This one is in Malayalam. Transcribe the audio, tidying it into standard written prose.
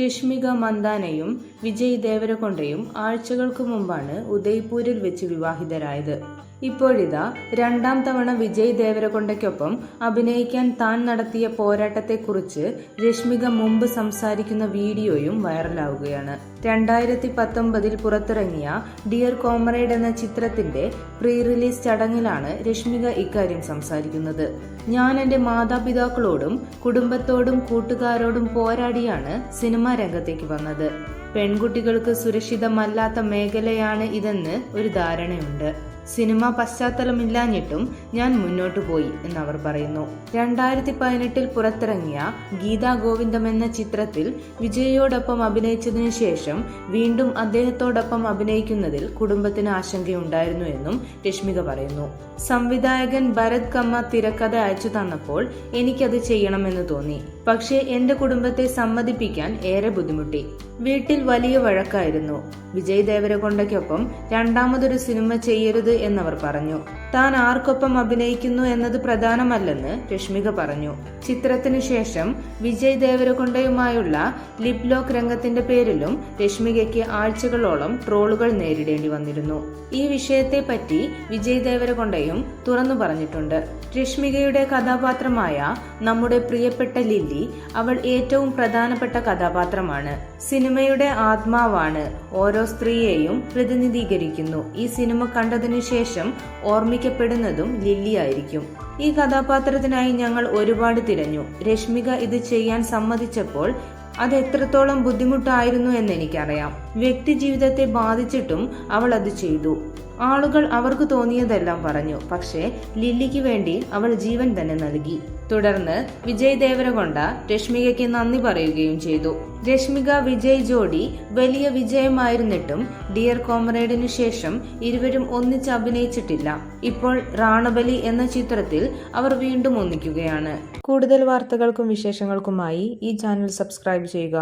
രശ്മിക മന്ദാനയും വിജയ് ദേവരകൊണ്ടയും ആഴ്ചകൾക്ക് മുമ്പാണ് ഉദയ്പൂരിൽ വെച്ച് വിവാഹിതരായത്. ഇപ്പോഴിതാ രണ്ടാം തവണ വിജയ് ദേവരകൊണ്ടയ്ക്കൊപ്പം അഭിനയിക്കാൻ താൻ നടത്തിയ പോരാട്ടത്തെക്കുറിച്ച് രശ്മിക മുമ്പ് സംസാരിക്കുന്ന വീഡിയോയും വൈറലാവുകയാണ്. 2019 പുറത്തിറങ്ങിയ ഡിയർ കോമ്രേഡ് എന്ന ചിത്രത്തിന്റെ പ്രീ റിലീസ് ചടങ്ങിലാണ് രശ്മിക ഇക്കാര്യം സംസാരിക്കുന്നത്. ഞാൻ എന്റെ മാതാപിതാക്കളോടും കുടുംബത്തോടും കൂട്ടുകാരോടും പോരാടിയാണ് സിനിമാ രംഗത്തേക്ക് വന്നത്. പെൺകുട്ടികൾക്ക് സുരക്ഷിതമല്ലാത്ത മേഖലയാണ് ഇതെന്ന് ഒരു ധാരണയുണ്ട്. സിനിമ പശ്ചാത്തലമില്ലാഞ്ഞിട്ടും ഞാൻ മുന്നോട്ടു പോയി എന്നവർ പറയുന്നു. 2018 പുറത്തിറങ്ങിയ ഗീതാ ഗോവിന്ദം എന്ന ചിത്രത്തിൽ വിജയോടൊപ്പം അഭിനയിച്ചതിനു ശേഷം വീണ്ടും അദ്ദേഹത്തോടൊപ്പം അഭിനയിക്കുന്നതിൽ കുടുംബത്തിന് ആശങ്കയുണ്ടായിരുന്നു എന്നും രശ്മിക പറയുന്നു. സംവിധായകൻ ഭരത് കമ്മ തിരക്കഥ അയച്ചു തന്നപ്പോൾ എനിക്കത് ചെയ്യണമെന്ന് തോന്നി. പക്ഷേ എന്റെ കുടുംബത്തെ സമ്മതിപ്പിക്കാൻ ഏറെ ബുദ്ധിമുട്ടി. വീട്ടിൽ വലിയ വഴക്കായിരുന്നു. വിജയ് ദേവരകൊണ്ടയ്ക്കൊപ്പം രണ്ടാമതൊരു സിനിമ ചെയ്യരുത് എന്നവർ പറഞ്ഞു. താൻ ആർക്കൊപ്പം അഭിനയിക്കുന്നു എന്നത് പ്രധാനമല്ലെന്ന് രശ്മിക പറഞ്ഞു. ചിത്രത്തിനു ശേഷം വിജയ് ദേവരകൊണ്ടയുമായുള്ള ലിപ് ലോക്ക് രംഗത്തിന്റെ പേരിലും രശ്മികയ്ക്ക് ആഴ്ചകളോളം ട്രോളുകൾ നേരിടേണ്ടി വന്നിരുന്നു. ഈ വിഷയത്തെ പറ്റി വിജയ് ദേവരകൊണ്ടയും തുറന്നു പറഞ്ഞിട്ടുണ്ട്. രശ്മികയുടെ കഥാപാത്രമായ നമ്മുടെ പ്രിയപ്പെട്ട ലില്ലി അവൾ ഏറ്റവും പ്രധാനപ്പെട്ട കഥാപാത്രമാണ്. സിനിമയുടെ ആത്മാവാണ്. ഓരോ സ്ത്രീയെയും പ്രതിനിധീകരിക്കുന്നു. ഈ സിനിമ കണ്ടതിനു ശേഷം ഓർമ്മിക്കപ്പെടുന്നതും ലില്ലി ആയിരിക്കും. ഈ കഥാപാത്രത്തിനായി ഞങ്ങൾ ഒരുപാട് തിരഞ്ഞു. രശ്മിക ഇത് ചെയ്യാൻ സമ്മതിച്ചപ്പോൾ അത് എത്രത്തോളം ബുദ്ധിമുട്ടായിരുന്നു എന്നെനിക്കറിയാം. വ്യക്തി ജീവിതത്തെ ബാധിച്ചിട്ടും അവൾ അത് ചെയ്തു. ആളുകൾ അവർക്ക് തോന്നിയതെല്ലാം പറഞ്ഞു. പക്ഷേ ലില്ലിക്ക് വേണ്ടി അവൾ ജീവൻ തന്നെ നൽകി. തുടർന്ന് വിജയ് ദേവരകൊണ്ട രശ്മികയ്ക്ക് നന്ദി പറയുകയും ചെയ്തു. രശ്മിക വിജയ് ജോഡി വലിയ വിജയമായിരുന്നിട്ടും ഡിയർ കോമ്രേഡിനു ശേഷം ഇരുവരും ഒന്നിച്ച് അഭിനയിച്ചിട്ടില്ല. ഇപ്പോൾ റാണബലി എന്ന ചിത്രത്തിൽ അവർ വീണ്ടും ഒന്നിക്കുകയാണ്. കൂടുതൽ വാർത്തകൾക്കും വിശേഷങ്ങൾക്കുമായി ഈ ചാനൽ സബ്സ്ക്രൈബ് ചെയ്യുക.